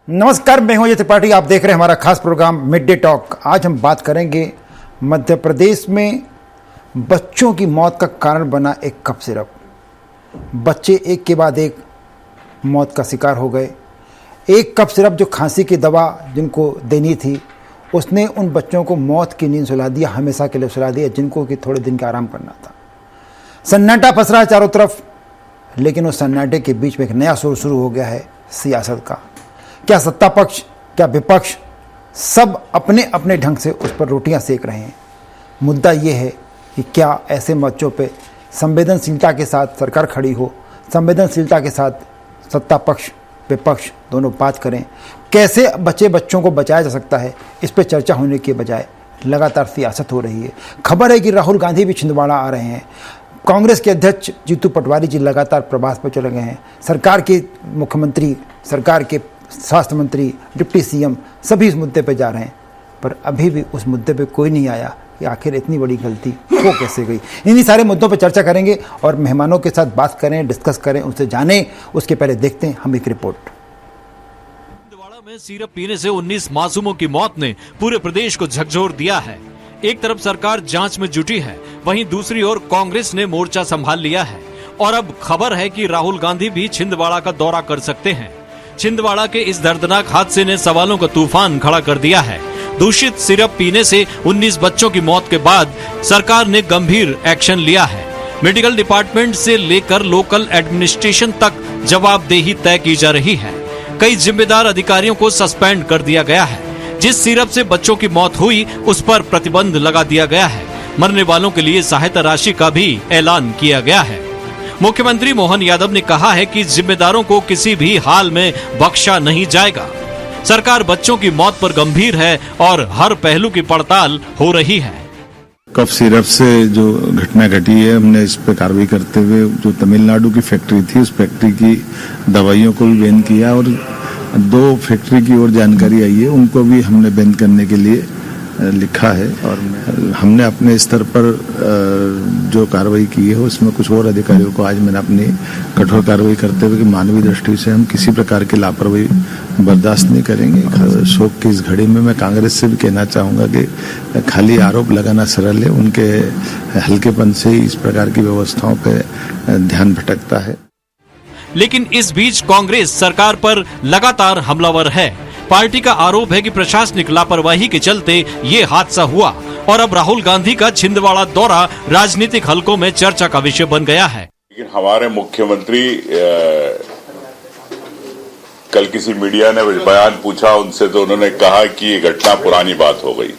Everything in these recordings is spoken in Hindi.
नमस्कार, मैं हूं अजय त्रिपाठी। आप देख रहे हैं हमारा खास प्रोग्राम मिड डे टॉक। आज हम बात करेंगे मध्य प्रदेश में बच्चों की मौत का कारण बना एक कफ सिरप। बच्चे एक के बाद एक मौत का शिकार हो गए। एक कफ सिरप जो खांसी की दवा जिनको देनी थी, उसने उन बच्चों को मौत की नींद सुला दिया, हमेशा के लिए सुला दिया, जिनको कि थोड़े दिन का आराम करना था। सन्नाटा पसरा है चारों तरफ, लेकिन उस सन्नाटे के बीच में एक नया सुर शुरू हो गया है सियासत का। क्या सत्ता पक्ष, क्या विपक्ष, सब अपने अपने ढंग से उस पर रोटियां सेक रहे हैं। मुद्दा ये है कि क्या ऐसे बच्चों पे संवेदनशीलता के साथ सरकार खड़ी हो, संवेदनशीलता के साथ सत्ता पक्ष विपक्ष दोनों बात करें। कैसे बच्चों को बचाया जा सकता है, इस पर चर्चा होने के बजाय लगातार सियासत हो रही है। खबर है कि राहुल गांधी भी छिंदवाड़ा आ रहे हैं। कांग्रेस के अध्यक्ष जीतू पटवारी जी लगातार प्रवास पर चले गए हैं। सरकार के मुख्यमंत्री, सरकार के स्वास्थ्य मंत्री, डिप्टी सीएम सभी इस मुद्दे पर जा रहे हैं, पर अभी भी उस मुद्दे पे कोई नहीं आया कि आखिर इतनी बड़ी गलती हो कैसे गई। इन्हीं सारे मुद्दों पर चर्चा करेंगे और मेहमानों के साथ बात करें, डिस्कस करें, उनसे जानें। उसके पहले देखते हैं हम एक रिपोर्ट। छिंदवाड़ा में सिरप पीने से 19 मासूमों की मौत ने पूरे प्रदेश को झकझोर दिया है। एक तरफ सरकार जांच में जुटी है, वहीं दूसरी ओर कांग्रेस ने मोर्चा संभाल लिया है और अब खबर है कि राहुल गांधी भी छिंदवाड़ा का दौरा कर सकते हैं। छिंदवाड़ा के इस दर्दनाक हादसे ने सवालों का तूफान खड़ा कर दिया है। दूषित सिरप पीने से 19 बच्चों की मौत के बाद सरकार ने गंभीर एक्शन लिया है। मेडिकल डिपार्टमेंट से लेकर लोकल एडमिनिस्ट्रेशन तक जवाबदेही तय की जा रही है। कई जिम्मेदार अधिकारियों को सस्पेंड कर दिया गया है। जिस सिरप से बच्चों की मौत हुई, उस पर प्रतिबंध लगा दिया गया है। मरने वालों के लिए सहायता राशि का भी ऐलान किया गया है। मुख्यमंत्री मोहन यादव ने कहा है कि जिम्मेदारों को किसी भी हाल में बख्शा नहीं जाएगा। सरकार बच्चों की मौत पर गंभीर है और हर पहलू की पड़ताल हो रही है। कफ सिरप से जो घटना घटी है, हमने इस पर कार्रवाई करते हुए जो तमिलनाडु की फैक्ट्री थी, उस फैक्ट्री की दवाइयों को भी बैन किया और 2 फैक्ट्री की और जानकारी आई है, उनको भी हमने बैन करने के लिए लिखा है। और हमने अपने स्तर पर जो कार्रवाई की है उसमें कुछ और अधिकारियों को आज मैंने अपनी कठोर कार्रवाई करते हुए कि मानवीय दृष्टि से हम किसी प्रकार की लापरवाही बर्दाश्त नहीं करेंगे। शोक की इस घड़ी में मैं कांग्रेस से भी कहना चाहूंगा कि खाली आरोप लगाना सरल है, उनके हल्केपन से ही इस प्रकार की व्यवस्थाओं पर ध्यान भटकता है। लेकिन इस बीच कांग्रेस सरकार पर लगातार हमलावर है। पार्टी का आरोप है कि प्रशासनिक लापरवाही के चलते ये हादसा हुआ और अब राहुल गांधी का छिंदवाड़ा दौरा राजनीतिक हलकों में चर्चा का विषय बन गया है। लेकिन हमारे मुख्यमंत्री कल किसी मीडिया ने बयान पूछा उनसे, तो उन्होंने कहा कि ये घटना पुरानी बात हो गई,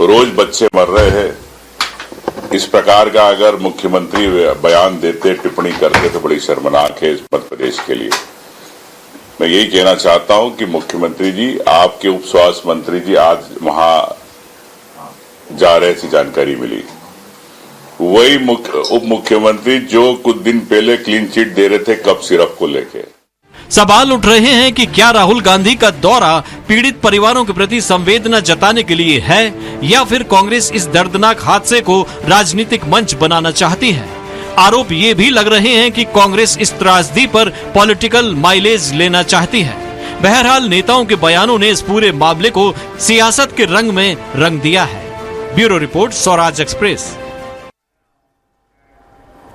रोज बच्चे मर रहे हैं। इस प्रकार का अगर मुख्यमंत्री बयान देते, टिप्पणी करते तो बड़ी शर्मनाक है इस मध्य प्रदेश के लिए। मैं यही कहना चाहता हूं कि मुख्यमंत्री जी, आपके उप स्वास्थ्य मंत्री जी आज वहां जा रहे थे, जानकारी मिली। वही उप मुख्यमंत्री जो कुछ दिन पहले क्लीन चिट दे रहे थे कफ सिरप को लेके। सवाल उठ रहे हैं कि क्या राहुल गांधी का दौरा पीड़ित परिवारों के प्रति संवेदना जताने के लिए है या फिर कांग्रेस इस दर्दनाक हादसे को राजनीतिक मंच बनाना चाहती है। आरोप ये भी लग रहे हैं कि कांग्रेस इस त्रासदी पर पॉलिटिकल माइलेज लेना चाहती है। बहरहाल नेताओं के बयानों ने इस पूरे मामले को सियासत के रंग में रंग दिया है। Bureau report, Swaraj express.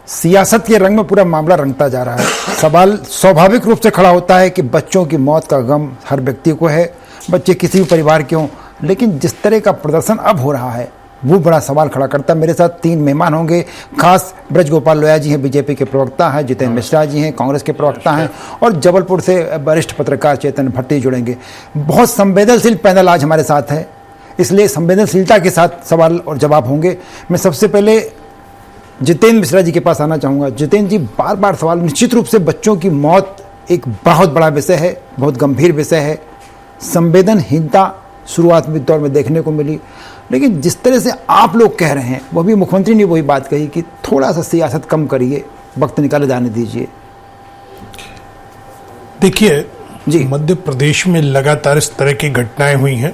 सियासत के रंग में पूरा मामला रंगता जा रहा है। सवाल स्वाभाविक रूप से खड़ा होता है कि बच्चों की मौत का गम हर व्यक्ति को है, बच्चे किसी भी परिवार के हों, लेकिन जिस तरह का प्रदर्शन अब हो रहा है वो बड़ा सवाल खड़ा करता है। मेरे साथ 3 मेहमान होंगे। खास ब्रज गोपाल लोया जी हैं, बीजेपी के प्रवक्ता हैं, जितेंद्र मिश्रा जी हैं, कांग्रेस के प्रवक्ता हैं, और जबलपुर से वरिष्ठ पत्रकार चेतन भट्टी जुड़ेंगे। बहुत संवेदनशील पैनल आज हमारे साथ है, इसलिए संवेदनशीलता के साथ सवाल और जवाब होंगे। मैं सबसे पहले जितेंद्र मिश्रा जी के पास आना चाहूँगा। जितेंद्र जी, बार बार सवाल, निश्चित रूप से बच्चों की मौत एक बहुत बड़ा विषय है, बहुत गंभीर विषय है। संवेदनहीनता शुरुआत में दौर में देखने को मिली, लेकिन जिस तरह से आप लोग कह रहे हैं, वो भी मुख्यमंत्री ने वही बात कही कि थोड़ा सा सियासत कम करिए, वक्त निकाले जाने दीजिए। देखिए जी, मध्य प्रदेश में लगातार इस तरह की घटनाएं हुई हैं।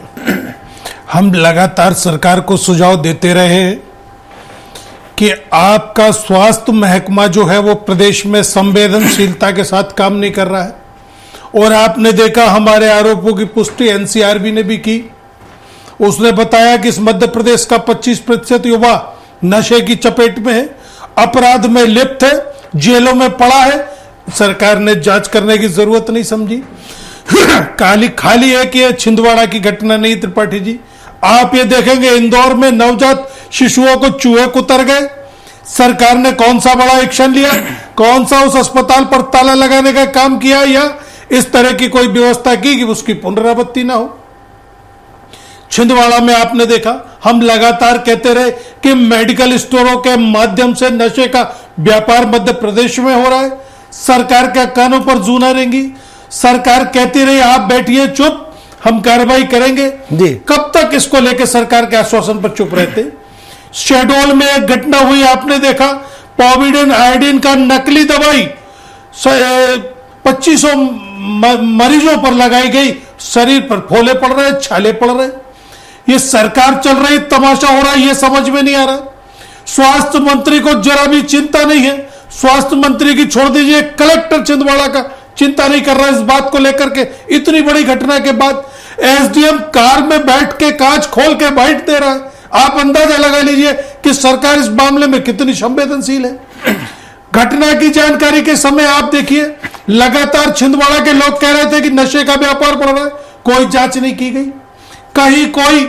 हम लगातार सरकार को सुझाव देते रहे हैं कि आपका स्वास्थ्य महकमा जो है वो प्रदेश में संवेदनशीलता के साथ काम नहीं कर रहा है। और आपने देखा हमारे आरोपों की पुष्टि एनसीआरबी ने भी की। उसने बताया कि इस मध्य प्रदेश का 25% युवा नशे की चपेट में है, अपराध में लिप्त है, जेलों में पड़ा है। सरकार ने जांच करने की जरूरत नहीं समझी। खाली है कि छिंदवाड़ा की घटना नहीं त्रिपाठी जी, आप ये देखेंगे इंदौर में नवजात शिशुओं को चूहे कुतर गए, सरकार ने कौन सा बड़ा एक्शन लिया, कौन सा उस अस्पताल पर ताला लगाने का काम किया या इस तरह की कोई व्यवस्था की कि उसकी पुनरावृत्ति ना हो। छिंदवाड़ा में आपने देखा, हम लगातार कहते रहे कि मेडिकल स्टोरों के माध्यम से नशे का व्यापार मध्य प्रदेश में हो रहा है। सरकार के कानों पर जू न रेंगी, सरकार कहती रही आप बैठिए चुप, हम कार्रवाई करेंगे जी। कब तक इसको लेकर सरकार के आश्वासन पर चुप रहते। शेडोल में एक घटना हुई, आपने देखा पॉविडेन आयोडीन का नकली दवाई 2500 मरीजों पर लगाई गई, शरीर पर फोले पड़ रहे, छाले पड़ रहे। ये सरकार चल रही, तमाशा हो रहा है, ये समझ में नहीं आ रहा। स्वास्थ्य मंत्री को जरा भी चिंता नहीं है, स्वास्थ्य मंत्री की छोड़ दीजिए, कलेक्टर छिंदवाड़ा का चिंता नहीं कर रहा इस बात को लेकर के। इतनी बड़ी घटना के बाद एसडीएम कार में बैठ के कांच खोल के बाइट दे रहा है। आप अंदाजा लगा लीजिए कि सरकार इस मामले में कितनी संवेदनशील है। घटना की जानकारी के समय आप देखिए, लगातार छिंदवाड़ा के लोग कह रहे थे कि नशे का व्यापार बढ़ रहा है, कोई जांच नहीं की गई, कहीं कोई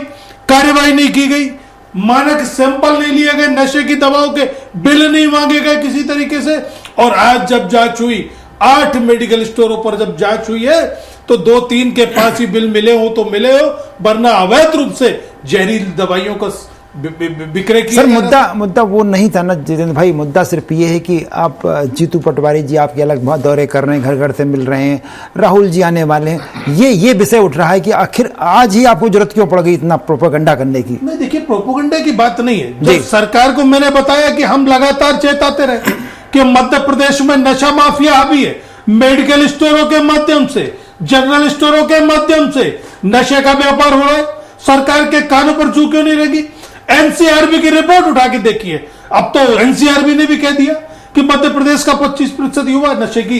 कार्रवाई नहीं की गई, मानक सैंपल नहीं लिए गए, नशे की दवाओं के बिल नहीं मांगे गए किसी तरीके से। और आज जब जांच हुई, 8 मेडिकल स्टोरों पर जब जांच हुई है तो 2-3 के पास ही बिल मिले हो तो मिले हो, वरना अवैध रूप से जहरीली दवाइयों का बिक्री की। सर मुद्दा वो नहीं था ना जितेंद्र भाई, मुद्दा सिर्फ ये है कि आप जीतू पटवारी जी आपके अलग बहुत दौरे कर रहे हैं, घर घर से मिल रहे हैं, राहुल जी आने वाले हैं, ये विषय उठ रहा है कि आखिर आज ही आपको जरूरत क्यों पड़ गई इतना प्रोपेगेंडा करने की। नहीं देखिए, प्रोपेगेंडा की बात नहीं है। जब सरकार को मैंने बताया कि हम लगातार चेताते रहे कि मध्य प्रदेश में नशा माफिया हावी है, मेडिकल स्टोरों के माध्यम से, जनरल स्टोरों के माध्यम से नशे का व्यापार हो रहा है, सरकार के कानों पर जू क्यों नहीं रहेगी। एनसीआरबी की रिपोर्ट उठा के देखिए, अब तो एनसीआरबी ने भी कह दिया कि मध्य प्रदेश का 25% युवा नशे की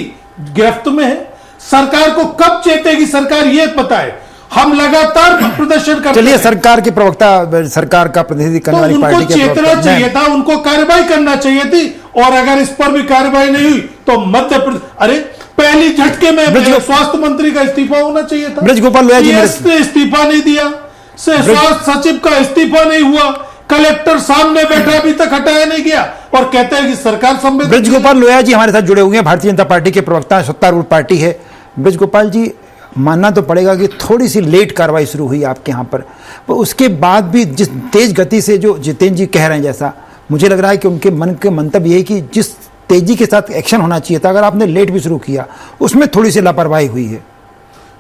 गिरफ्त में है। सरकार को कब चेतेगी सरकार, ये पता है। हम लगातार प्रदर्शन करते, चलिए सरकार के प्रवक्ता, सरकार का प्रतिनिधि करने वाली पार्टी के चेतना चाहिए था, उनको कार्रवाई करना चाहिए थी। और अगर इस पर भी कार्रवाई नहीं हुई तो मध्य प्रदेश, अरे पहली झटके में स्वास्थ्य मंत्री का इस्तीफा होना चाहिए था। ब्रजगोपाल लोया जी ने इस्तीफा नहीं दिया, स्वास्थ्य सचिव का इस्तीफा नहीं हुआ, कलेक्टर सामने बैठा अभी तक हटाया नहीं गया और कहते हैं कि सरकार संवेदनशील। ब्रजगोपाल लोया जी हमारे साथ जुड़े हुए हैं, भारतीय जनता पार्टी के प्रवक्ता, सत्तारूढ़ पार्टी है। ब्रजगोपाल जी, मानना तो पड़ेगा कि थोड़ी सी लेट कार्रवाई शुरू हुई आपके यहाँ पर, उसके बाद भी जिस तेज गति से जो जितेंद्र जी कह रहे हैं, जैसा मुझे लग रहा है कि उनके मन के मंतव्य ये कि जिस तेजी के साथ एक्शन होना चाहिए था, अगर आपने लेट भी शुरू किया, उसमें थोड़ी सी लापरवाही हुई है।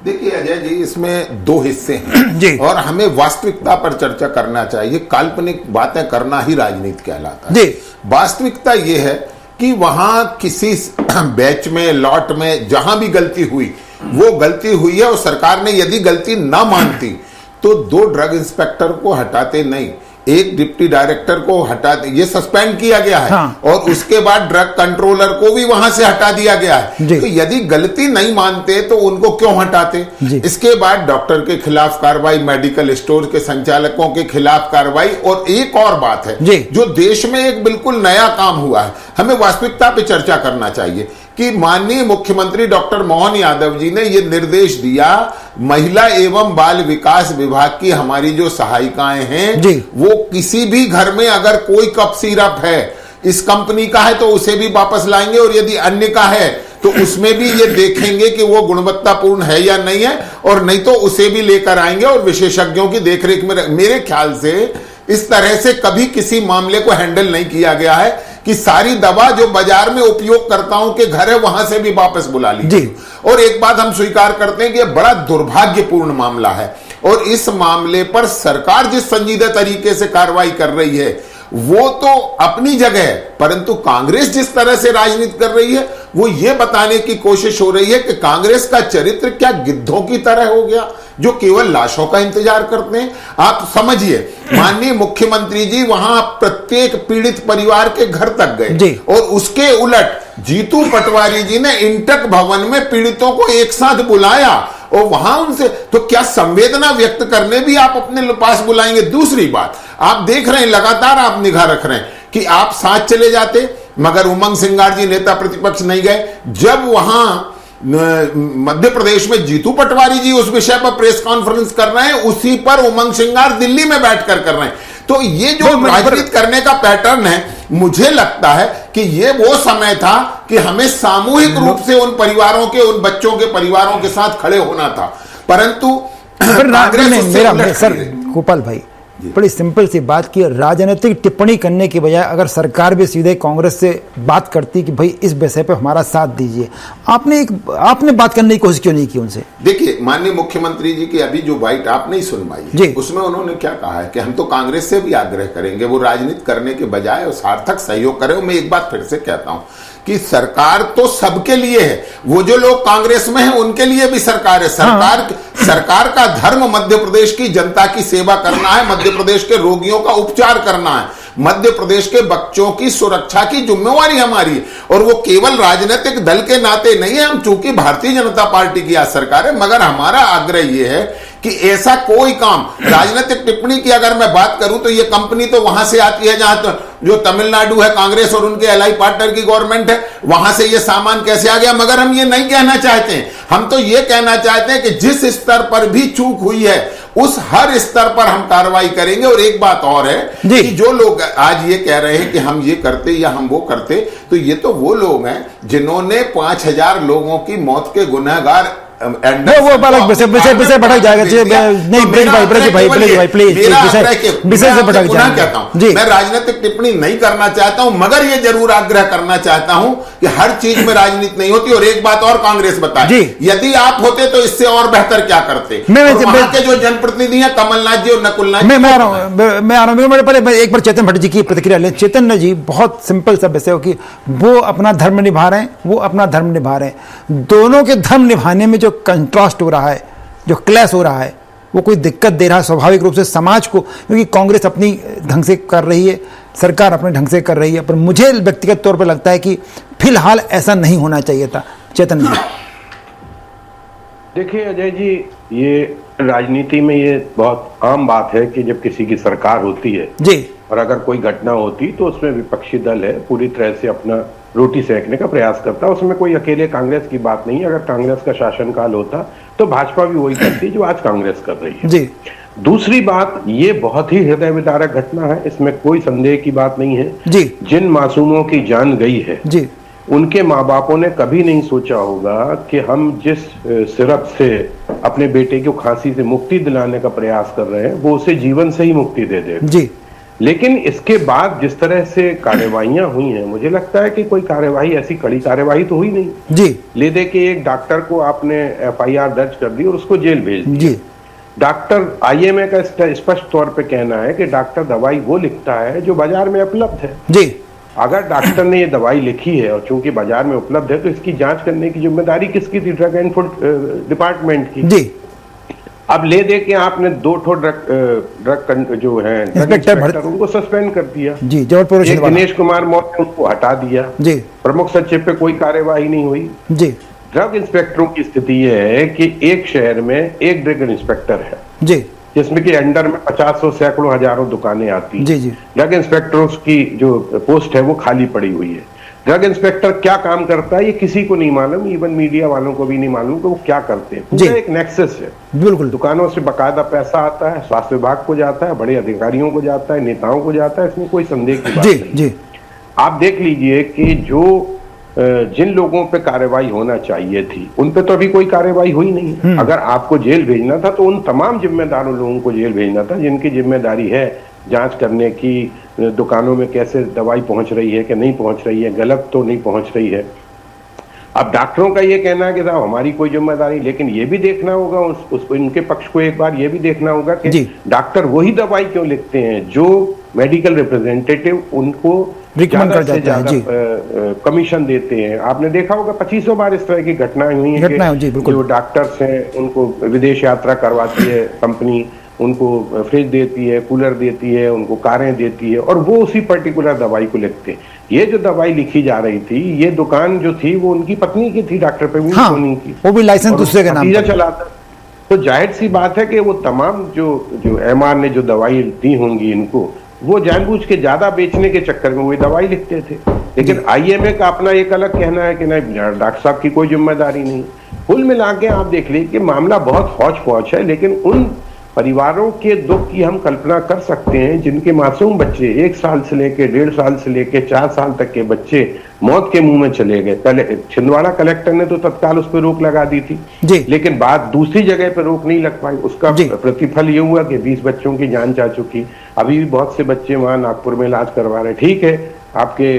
देखिए अजय जी, इसमें 2 हिस्से हैं जी, और हमें वास्तविकता पर चर्चा करना चाहिए। काल्पनिक बातें करना ही राजनीति कहलाता है जी। वास्तविकता ये है कि वहां किसी बैच में, लॉट में जहां भी गलती हुई, वो गलती हुई है और सरकार ने यदि गलती ना मानती तो 2 ड्रग इंस्पेक्टर को हटाते नहीं, एक डिप्टी डायरेक्टर को हटाते, ये सस्पेंड किया गया है। हाँ। और उसके बाद ड्रग कंट्रोलर को भी वहां से हटा दिया गया है। तो यदि गलती नहीं मानते तो उनको क्यों हटाते। इसके बाद डॉक्टर के खिलाफ कार्रवाई, मेडिकल स्टोर के संचालकों के खिलाफ कार्रवाई। और एक और बात है जो देश में एक बिल्कुल नया काम हुआ है, हमें वास्तविकता पे चर्चा करना चाहिए कि माननीय मुख्यमंत्री डॉक्टर मोहन यादव जी ने यह निर्देश दिया, महिला एवं बाल विकास विभाग की हमारी जो सहायिकाएं हैं, वो किसी भी घर में अगर कोई कप सिरप है इस कंपनी का है तो उसे भी वापस लाएंगे, और यदि अन्य का है तो उसमें भी ये देखेंगे कि वो गुणवत्तापूर्ण है या नहीं है, और नहीं तो उसे भी लेकर आएंगे और विशेषज्ञों की देखरेख में। मेरे ख्याल से इस तरह से कभी किसी मामले को हैंडल नहीं किया गया है कि सारी दवा जो बाजार में उपयोगकर्ताओं के घर है वहां से भी वापस बुला लीजिए। और एक बात हम स्वीकार करते हैं कि यह बड़ा दुर्भाग्यपूर्ण मामला है, और इस मामले पर सरकार जिस संजीदा तरीके से कार्रवाई कर रही है वो तो अपनी जगह है, परंतु कांग्रेस जिस तरह से राजनीति कर रही है वो ये बताने की कोशिश हो रही है कि कांग्रेस का चरित्र क्या गिद्धों की तरह हो गया जो केवल लाशों का इंतजार करते हैं। आप समझिए, माननीय मुख्यमंत्री जी वहां प्रत्येक पीड़ित परिवार के घर तक गए, और उसके उलट जीतू पटवारी जी ने इंटक भवन में पीड़ितों को एक साथ बुलाया और वहां उनसे, तो क्या संवेदना व्यक्त करने भी आप अपने पास बुलाएंगे? दूसरी बात, आप देख रहे हैं, लगातार आप निगाह रख रहे हैं कि आप साथ चले जाते, मगर उमंग सिंगार जी नेता प्रतिपक्ष नहीं गए। जब वहां मध्य प्रदेश में जीतू पटवारी जी उस विषय पर प्रेस कॉन्फ्रेंस कर रहे हैं, उसी पर उमंग सिंगार दिल्ली में बैठकर कर रहे हैं। तो ये जो राजनीति करने का पैटर्न है, मुझे लगता है कि ये वो समय था कि हमें सामूहिक रूप से उन परिवारों के, उन बच्चों के परिवारों के साथ खड़े होना था, परंतु सर गोपाल भाई, बड़ी सिंपल सी बात की, राजनीतिक टिप्पणी करने की बजाय अगर सरकार भी सीधे कांग्रेस से बात करती कि भाई इस विषय पे हमारा साथ दीजिए, आपने बात करने की कोशिश क्यों नहीं की उनसे? देखिए, माननीय मुख्यमंत्री जी की अभी जो बाइट आपने सुनवाई, उसमें उन्होंने क्या कहा है कि हम तो कांग्रेस से भी आग्रह करेंगे वो राजनीति करने के बजाय और सार्थक सहयोग करे। मैं एक बात फिर से कहता हूं कि सरकार तो सबके लिए है, वो जो लोग कांग्रेस में हैं उनके लिए भी सरकार है। सरकार का धर्म मध्य प्रदेश की जनता की सेवा करना है, मध्य प्रदेश के रोगियों का उपचार करना है, मध्य प्रदेश के बच्चों की सुरक्षा की जिम्मेवारी हमारी है। और वो केवल राजनीतिक दल के नाते नहीं है, हम चूंकि भारतीय जनता पार्टी की आज सरकार है, मगर हमारा आग्रह ये है कि ऐसा कोई काम, राजनीतिक टिप्पणी की अगर मैं बात करूं तो ये कंपनी तो वहां से आती है जहां तो जो तमिलनाडु है, कांग्रेस और उनके एलाई पार्टनर की गवर्नमेंट है, वहां से ये सामान कैसे आ गया। मगर हम ये नहीं कहना चाहते हैं, हम तो ये कहना चाहते हैं कि जिस स्तर पर भी चूक हुई है उस हर स्तर पर हम कार्रवाई करेंगे। और एक बात और है कि जो लोग आज ये कह रहे हैं कि हम ये करते या हम वो करते, तो ये तो वो लोग हैं जिन्होंने 5000 लोगों की मौत के गुनहगार वो विषय भटक जाएगा। नहीं भाई प्लीज विषय से भटक जाएगा। मैं राजनीतिक टिप्पणी नहीं करना चाहता हूं, मगर ये जरूर आग्रह करना चाहता हूं कि हर चीज में राजनीति नहीं होती। और एक बात और कांग्रेस बताए, यदि आप होते तो इससे और बेहतर क्या करते। वहां के जो जनप्रतिनिधि हैं कमलनाथ जी और नकुलनाथ जी, मैं आ रहा हूं पहले एक बार चेतन भट्ट जी की प्रतिक्रिया लें। चेतन जी, बहुत सिंपल सा विषय हो कि वो अपना धर्म निभा रहे हैं, वो अपना धर्म निभा रहे हैं, दोनों के धर्म निभाने में जो कंट्रास्ट हो रहा है, जो क्लैश हो रहा है, वो कोई दिक्कत दे रहा है स्वाभाविक रूप से समाज को, क्योंकि कांग्रेस अपनी ढंग से कर रही है, सरकार अपने ढंग से कर रही है। पर मुझे व्यक्तिगत तौर पर लगता है कि फिलहाल ऐसा नहीं होना चाहिए था। चेतन जी, देखिए अजय जी, ये राजनीति में ये बहुत आम बात है कि जब किसी की सरकार होती है जी, और अगर कोई घटना होती तो उसमें विपक्षी दल है पूरी तरह से अपना रोटी सेकने का प्रयास करता। उसमें कोई अकेले कांग्रेस की बात नहीं है। अगर कांग्रेस का शासनकाल होता तो भाजपा भी वही करती जो आज कांग्रेस कर रही है जी। दूसरी बात, ये बहुत ही हृदय विदारक घटना है, इसमें कोई संदेह की बात नहीं है जी। जिन मासूमों की जान गई है जी, उनके माँ बापों ने कभी नहीं सोचा होगा कि हम जिस सिरप से अपने बेटे को खांसी से मुक्ति दिलाने का प्रयास कर रहे हैं वो उसे जीवन से ही मुक्ति दे दे जी। लेकिन इसके बाद जिस तरह से कार्यवाहियां हुई हैं, मुझे लगता है कि कोई कार्यवाही, ऐसी कड़ी कार्यवाही तो हुई नहीं जी। ले दे के एक डॉक्टर को आपने FIR दर्ज कर दी और उसको जेल भेज दिया। डॉक्टर IMA का स्पष्ट तौर पे कहना है कि डॉक्टर दवाई वो लिखता है जो बाजार में उपलब्ध है जी। अगर डॉक्टर ने ये दवाई लिखी है और चूंकि बाजार में उपलब्ध है तो इसकी जांच करने की जिम्मेदारी किसकी थी? ड्रग एंड फूड डिपार्टमेंट की जी। अब ले दे के आपने 2 ठो ड्रग जो है इंस्पेक्टर उनको सस्पेंड कर दिया जी। जबलपुर दिनेश कुमार मौर्य उनको हटा दिया जी। प्रमुख सचिव पे कोई कार्यवाही नहीं हुई जी। ड्रग इंस्पेक्टरों की स्थिति यह है कि एक शहर में एक ड्रग इंस्पेक्टर है जी, जिसमें कि अंडर में 50 सैकड़ों हजारों दुकानें आती जी जी। ड्रग इंस्पेक्टरों की जो पोस्ट है वो खाली पड़ी हुई है। ड्रग इंस्पेक्टर क्या काम करता है ये किसी को नहीं मालूम, इवन मीडिया वालों को भी नहीं मालूम कि वो क्या करते हैं। पूरा एक नेक्सस है, बिल्कुल। दुकानों से बकायदा पैसा आता है, स्वास्थ्य विभाग को जाता है, बड़े अधिकारियों को जाता है, नेताओं को जाता है, इसमें कोई संदेह की बात नहीं जी। आप देख लीजिए कि जो जिन लोगों पे कार्रवाई होना चाहिए थी उन पे तो अभी कोई कार्रवाई हुई नहीं। अगर आपको जेल भेजना था तो उन तमाम जिम्मेदारों लोगों को जेल भेजना था जिनकी जिम्मेदारी है जांच करने की, दुकानों में कैसे दवाई पहुंच रही है कि नहीं पहुंच रही है, गलत तो नहीं पहुंच रही है। अब डॉक्टरों का ये कहना है कि साहब हमारी कोई जिम्मेदारी, लेकिन ये भी देखना होगा उनके पक्ष को एक बार ये भी देखना होगा कि डॉक्टर वही दवाई क्यों लिखते हैं जो मेडिकल रिप्रेजेंटेटिव उनको ज्यादा से ज्यादा कमीशन देते हैं। आपने देखा होगा 2500 बार इस तरह की घटनाएं हुई हैं कि जो डॉक्टर्स हैं उनको विदेश यात्रा करवाती है कंपनी, उनको फ्रिज देती है, कूलर देती है, उनको कारें देती है, और वो उसी पर्टिकुलर दवाई को लिखते हैं। ये जो दवाई लिखी जा रही थी, ये दुकान जो थी वो उनकी पत्नी की थी, डॉक्टर प्रवीण सोनी की, वो भी लाइसेंस दूसरे के नाम पर चलाता। तो जाहिर सी बात है कि वो तमाम जो एमआर ने जो दवाई दी होंगी इनको, वो जानबूझ के ज्यादा बेचने के चक्कर में वो दवाई लिखते थे। लेकिन आईएमए का अपना एक अलग कहना है कि नहीं, डॉक्टर साहब की कोई जिम्मेदारी नहीं। कुल मिला के आप देख लीजिए कि मामला बहुत हौच पौच है, लेकिन उन परिवारों के दुख की हम कल्पना कर सकते हैं जिनके मासूम बच्चे 1 साल से लेके 1.5 साल से लेके 4 साल तक के बच्चे मौत के मुंह में चले गए। पहले छिंदवाड़ा कलेक्टर ने तो तत्काल उस पर रोक लगा दी थी, लेकिन बाद दूसरी जगह पर रोक नहीं लग पाई। उसका प्रतिफल ये हुआ कि 20 बच्चों की जान जा चुकी। अभी भी बहुत से बच्चे वहां नागपुर में इलाज करवा रहे। ठीक है, आपके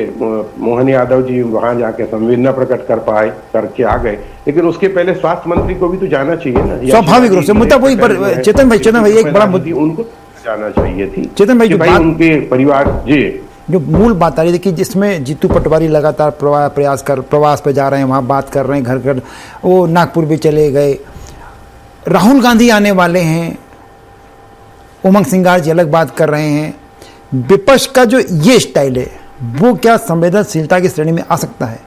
मोहन यादव जी वहां जाके संवेदना प्रकट कर पाए, करके आ गए, लेकिन उसके पहले स्वास्थ्य मंत्री को भी तो जाना चाहिए ना। स्वाभाविक रूप से मुद्दा वही पर चेतन भाई एक बड़ा मुद्दा उनको जाना चाहिए थी। चेतन भाई, उनके परिवार जो मूल बात आ रही थी कि जिसमें जीतू पटवारी लगातार प्रवास पे जा रहे हैं, वहां बात कर रहे हैं, घर घर वो नागपुर भी चले गए, राहुल गांधी आने वाले हैं, उमंग सिंगार जी अलग बात कर रहे हैं। विपक्ष का जो ये स्टाइल है वो क्या संवेदनशीलता की श्रेणी में आ सकता है?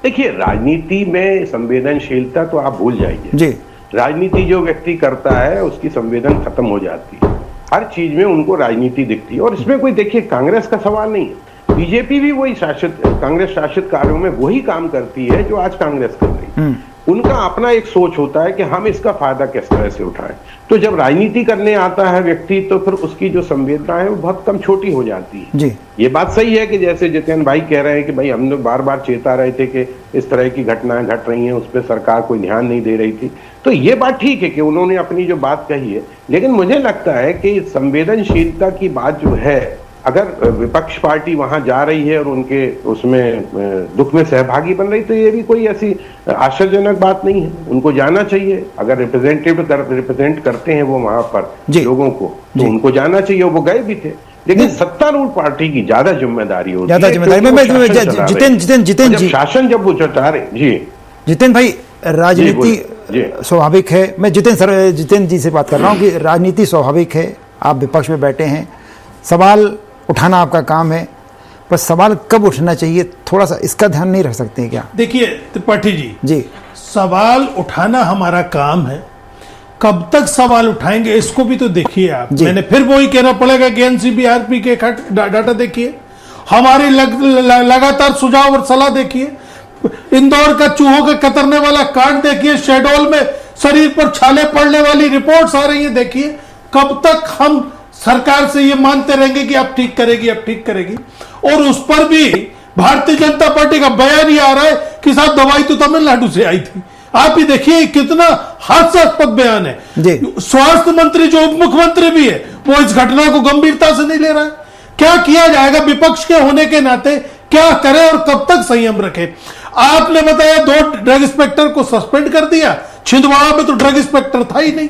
देखिए, राजनीति में संवेदनशीलता तो आप भूल जाइए जी। राजनीति जो व्यक्ति करता है उसकी संवेदन खत्म हो जाती है। हर चीज में उनको राजनीति दिखती है, और इसमें कोई देखिए कांग्रेस का सवाल नहीं है। बीजेपी भी वही कांग्रेस शासित कार्यों में वही काम करती है जो आज कांग्रेस कर रही है। उनका अपना एक सोच होता है कि हम इसका फायदा किस तरह से उठाएं। तो जब राजनीति करने आता है व्यक्ति, तो फिर उसकी जो संवेदना है वो बहुत कम छोटी हो जाती है जी। ये बात सही है कि जैसे जितेंद्र भाई कह रहे हैं कि भाई हम लोग बार बार चेता रहे थे कि इस तरह की घटनाएं घट रही हैं, उस पर सरकार कोई ध्यान नहीं दे रही थी। तो ये बात ठीक है कि उन्होंने अपनी जो बात कही है, लेकिन मुझे लगता है कि संवेदनशीलता की बात जो है, अगर विपक्ष पार्टी वहां जा रही है और उनके उसमें दुख में सहभागी बन रही, तो ये भी कोई ऐसी आश्चर्यजनक बात नहीं है। उनको जाना चाहिए। अगर रिप्रेजेंट करते हैं वो वहां पर लोगों को, तो उनको जाना चाहिए। वो गए भी थे, लेकिन सत्तारूढ़ पार्टी की ज्यादा जिम्मेदारी होती है। जितेंद्र जी, शासन जब वो चटा रहे जी। जितेंद्र भाई, राजनीति स्वाभाविक है। मैं जितेंद्र जी से बात कर रहा हूँ कि राजनीति स्वाभाविक है। आप विपक्ष में बैठे हैं, सवाल उठाना आपका काम है, पर सवाल कब उठना चाहिए, थोड़ा सा इसका ध्यान नहीं रख सकते हैं क्या? देखिए त्रिपाठी जी, सवाल उठाना हमारा काम है। कब तक सवाल उठाएंगे इसको भी तो देखिए आप। मैंने फिर वही कहना पड़ेगा कि एनसीबीआरपी के डाटा देखिए, हमारे लगातार सुझाव और सलाह देखिए, इंदौर का चूहों के कतरने वाला कांड देखिए, शहडोल में शरीर पर छाले पड़ने वाली रिपोर्ट्स आ रही है देखिए। कब तक हम सरकार से ये मानते रहेंगे कि अब ठीक करेगी, अब ठीक करेगी, और उस पर भी भारतीय जनता पार्टी का बयान ही आ रहा है कि साहब दवाई तो तमिलनाडु से आई थी। आप ही देखिए कितना हास्यास्पद बयान है। स्वास्थ्य मंत्री जो उप मुख्यमंत्री भी है, वो इस घटना को गंभीरता से नहीं ले रहा है। क्या किया जाएगा? विपक्ष के होने के नाते क्या करे और कब तक संयम रखे? आपने बताया 2 ड्रग इंस्पेक्टर को सस्पेंड कर दिया। छिंदवाड़ा में तो ड्रग इंस्पेक्टर था ही नहीं,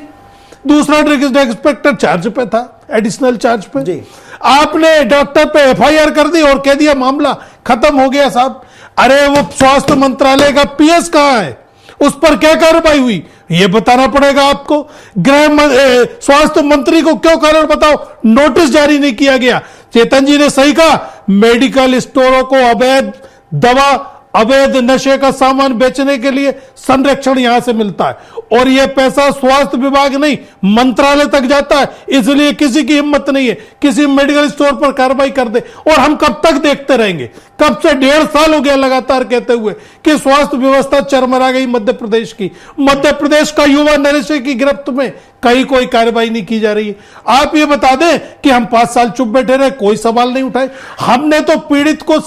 दूसरा ड्रग इंस्पेक्टर चार्ज पे था, एडिशनल चार्ज पे जी। आपने डॉक्टर पे एफआईआर कर दी और कह दिया मामला खत्म हो गया साहब। अरे वो स्वास्थ्य मंत्रालय का पीएस कहां है, उस पर क्या कार्रवाई हुई ये बताना पड़ेगा आपको। स्वास्थ्य मंत्री को क्यों कारण बताओ नोटिस जारी नहीं किया गया? चेतन जी ने सही कहा, मेडिकल स्टोरों को अवैध दवा, अवैध नशे का सामान बेचने के लिए संरक्षण यहां से मिलता है, और यह पैसा स्वास्थ्य विभाग नहीं मंत्रालय तक जाता है। इसलिए किसी की हिम्मत नहीं है किसी मेडिकल स्टोर पर कार्रवाई कर दे। और हम कब तक देखते रहेंगे? कब से 1.5 साल हो गया लगातार कहते हुए कि स्वास्थ्य व्यवस्था चरमरा गई मध्य प्रदेश की। मध्य प्रदेश का युवा नशे की गिरफ्त में कहीं कोई कार्रवाई नहीं की जा रही है। आप ये बता दें कि हम 5 साल चुप बैठे रहे, कोई सवाल नहीं उठाए। हमने तो पीड़ित को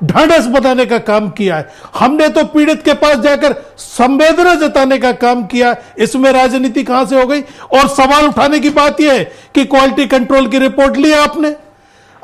ढांढस बनाने का काम किया है, हमने तो पीड़ित के पास जाकर संवेदना जताने का काम किया। इसमें राजनीति कहां से हो गई? और सवाल उठाने की बात यह है कि क्वालिटी कंट्रोल की रिपोर्ट ली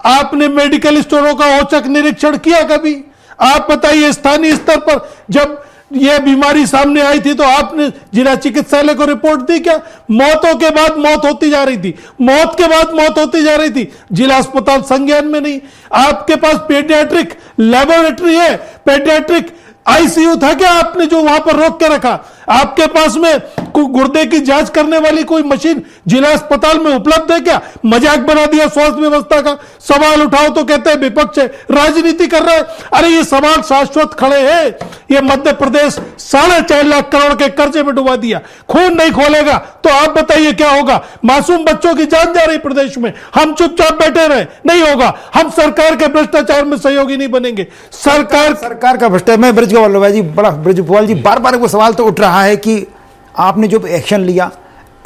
आपने मेडिकल स्टोरों का औचक निरीक्षण किया कभी? आप बताइए, स्थानीय स्तर पर जब यह बीमारी सामने आई थी तो आपने जिला चिकित्सालय को रिपोर्ट दी क्या? मौतों के बाद मौत होती जा रही थी, मौत के बाद मौत होती जा रही थी, जिला अस्पताल संज्ञान में नहीं। आपके पास पेडियाट्रिक लेबोरेटरी है, पेडियाट्रिक आईसीयू था क्या आपने जो वहां पर रोक के रखा? आपके पास में गुर्दे की जांच करने वाली कोई मशीन जिला अस्पताल में उपलब्ध है क्या? मजाक बना दिया स्वास्थ्य व्यवस्था का। सवाल उठाओ तो कहते हैं विपक्ष है, राजनीति कर रहा है। अरे ये सवाल शाश्वत खड़े हैं। ये मध्य प्रदेश 4.5 लाख करोड़ के कर्जे में डुबा दिया, खून नहीं खोलेगा तो आप बताइए क्या होगा? मासूम बच्चों की जान जा रही प्रदेश में, हम चुपचाप बैठे रहे? नहीं होगा। हम सरकार के भ्रष्टाचार में सहयोगी नहीं बनेंगे। सरकार का भ्रष्टाचार में ब्रजगोपाल जी, बड़ा ब्रजगोपाल जी, बार बार वो सवाल तो उठ रहा है कि आपने जो एक्शन लिया,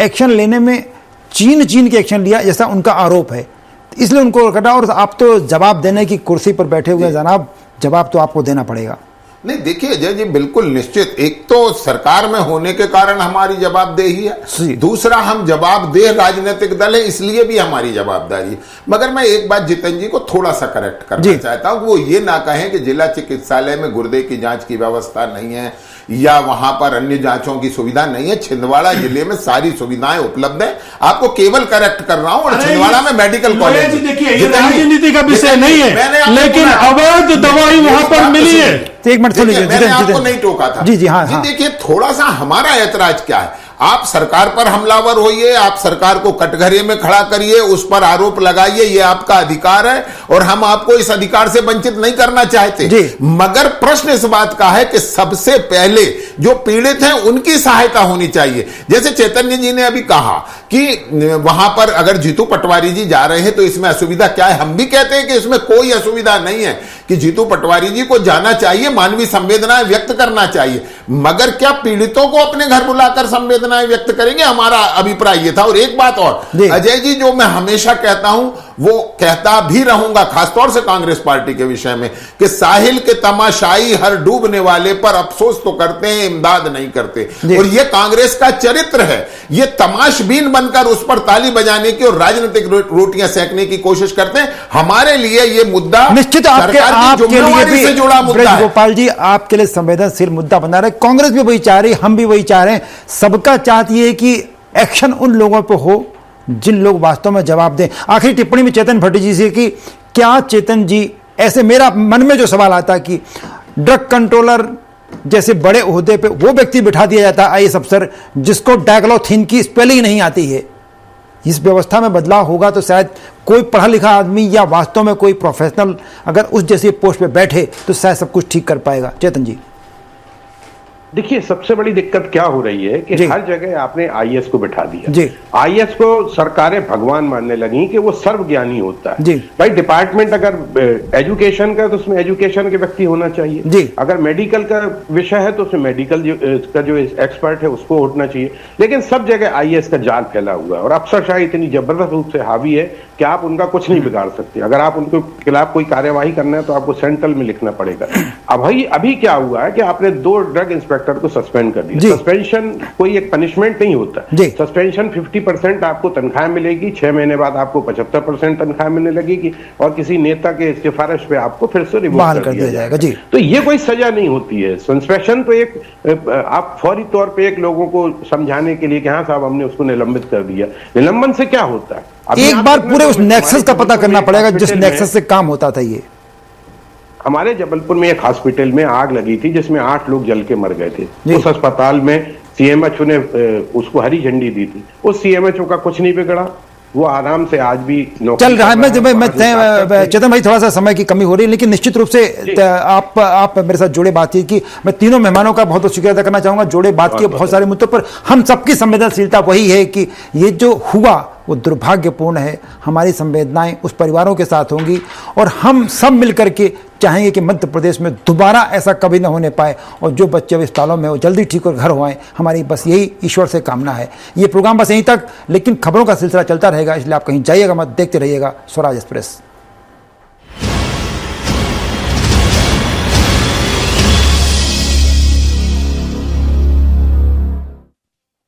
एक्शन लेने में चीन के एक्शन लिया जैसा उनका आरोप है, इसलिए उनको कटा। और आप तो जवाब देने की कुर्सी पर बैठे हुए हैं जनाब, जवाब तो आपको देना पड़ेगा। नहीं देखिए अजय जी, बिल्कुल निश्चित, एक तो सरकार में होने के कारण हमारी जवाबदेही है, दूसरा हम जवाबदेह राजनीतिक दल है इसलिए भी हमारी जवाबदारी है। मगर मैं एक बात जितेंद्र जी को थोड़ा सा करेक्ट करना चाहता हूं, वो ये ना कहें कि जिला चिकित्सालय में गुर्दे की जांच की व्यवस्था नहीं है या वहां पर अन्य जांचों की सुविधा नहीं है। छिंदवाड़ा जिले में सारी सुविधाएं उपलब्ध है। आपको केवल करेक्ट कर रहा हूं। और छिंदवाड़ा में मेडिकल कॉलेज, देखिए राजनीति का विषय नहीं है, लेकिन अवैध दवाई वहां पर मिली है। एक मिनट सुनिए, मैंने आपको नहीं टोका था। जी हाँ, हाँ। देखिए थोड़ा सा हमारा ऐतराज क्या है, आप सरकार पर हमलावर होइए, आप सरकार को कटघरे में खड़ा करिए, उस पर आरोप लगाइए, ये आपका अधिकार है और हम आपको इस अधिकार से वंचित नहीं करना चाहते। मगर प्रश्न इस बात का है कि सबसे पहले जो पीड़ित हैं उनकी सहायता होनी चाहिए। जैसे चैतन्य जी ने अभी कहा कि वहां पर अगर जीतू पटवारी जी जा रहे हैं तो इसमें असुविधा क्या है? हम भी कहते हैं कि इसमें कोई असुविधा नहीं है कि जीतू पटवारी जी को जाना चाहिए, मानवीय संवेदनाएं व्यक्त करना चाहिए। मगर क्या पीड़ितों को अपने घर बुलाकर संवेदनाएं व्यक्त करेंगे? हमारा अभिप्राय ये था। और एक बात और अजय जी, जो मैं हमेशा कहता हूं वो कहता भी रहूंगा, खासतौर से कांग्रेस पार्टी के विषय में, कि साहिल के तमाशाई हर डूबने वाले पर अफसोस तो करते हैं, इमदाद नहीं करते। और ये कांग्रेस का चरित्र है। ये तमाशबीन बनकर उस पर ताली बजाने की और राजनीतिक रोटियां सेकने की कोशिश करते हैं। हमारे लिए ये मुद्दा निश्चित आपके लिए भी से जुड़ा मुद्दा है। गोपाल जी, आपके लिए संवेदनशील मुद्दा बना रहे, कांग्रेस भी वही चाह रही, हम भी वही चाह रहे हैं। सबका चाहती है कि एक्शन उन लोगों पर हो जिन लोग वास्तव में जवाब दें। आखिरी टिप्पणी में चेतन भट्टी जी से कि क्या चेतन जी, ऐसे मेरा मन में जो सवाल आता है कि ड्रग कंट्रोलर जैसे बड़े ओहदे पे वो व्यक्ति बिठा दिया जाता है, आईएएस अफसर, जिसको डायक्लोथिन की स्पेलिंग नहीं आती है। इस व्यवस्था में बदलाव होगा तो शायद कोई पढ़ा लिखा आदमी या वास्तव में कोई प्रोफेशनल अगर उस जैसी पोस्ट पे बैठे तो शायद सब कुछ ठीक कर पाएगा। चेतन जी, देखिए सबसे बड़ी दिक्कत क्या हो रही है कि हर जगह आपने आईएएस को बिठा दिया। आईएएस को सरकारें भगवान मानने लगी कि वो सर्वज्ञानी होता है। भाई डिपार्टमेंट अगर एजुकेशन का तो उसमें एजुकेशन के व्यक्ति होना चाहिए, अगर मेडिकल का विषय है तो उसमें मेडिकल का जो एक्सपर्ट है उसको उठना चाहिए। लेकिन सब जगह आईएएस का जाल फैला हुआ है और अफसरशाही इतनी जबरदस्त रूप से हावी है कि आप उनका कुछ नहीं बिगाड़ सकते। अगर आप उनके खिलाफ कोई कार्यवाही करना है तो आपको सेंट्रल में लिखना पड़ेगा। अभी क्या हुआ है कि आपने 2 ड्रग इंस्पेक्टर को सस्पेंड कर दिया। सस्पेंशन कोई एक पनिशमेंट नहीं होता। सस्पेंशन 50% आपको तनख्वाह मिलेगी, 6 महीने बाद आपको 75% तनख्वाह मिलने लगेगी और किसी नेता के सिफारिश पे आपको फिर से रिवोक कर दिया जाएगा। तो ये कोई सजा नहीं होती है। सस्पेंशन तो एक आप फौरी तौर पे एक लोगों को समझाने के लिए कि हाँ साहब हमने उसको निलंबित कर दिया। निलंबन से क्या होता है? एक बार पूरे उस नेक्सस का पता करना पड़ेगा जिस नेक्सस से काम होता था। ये हमारे जबलपुर में एक हॉस्पिटल में आग लगी थी जिसमें 8 लोग जल के मर गए थे। उस अस्पताल में सीएमएचओ ने उसको हरी झंडी दी थी। उस सीएमएचओ का कुछ नहीं बिगड़ा, वो आराम से आज भी चल रहा है। मैं चेतन भाई, थोड़ा सा समय की कमी हो रही है लेकिन निश्चित रूप से आप मेरे साथ जुड़े बातचीत की। मैं तीनों मेहमानों का बहुत बहुत शुक्रिया अदा करना चाहूंगा। जुड़े बात की बहुत सारे मुद्दों पर। हम सबकी संवेदनशीलता वही है कि ये जो हुआ वो दुर्भाग्यपूर्ण है। हमारी संवेदनाएं उस परिवारों के साथ होंगी और हम सब मिलकर के चाहेंगे कि मध्य प्रदेश में दोबारा ऐसा कभी न होने पाए और जो बच्चे अस्पतालों में वो जल्दी ठीक और घर हो आए। हमारी बस यही ईश्वर से कामना है। ये प्रोग्राम बस यहीं तक, लेकिन खबरों का सिलसिला चलता रहेगा, इसलिए आप कहीं जाइएगा मत, देखते रहिएगा स्वराज एक्सप्रेस।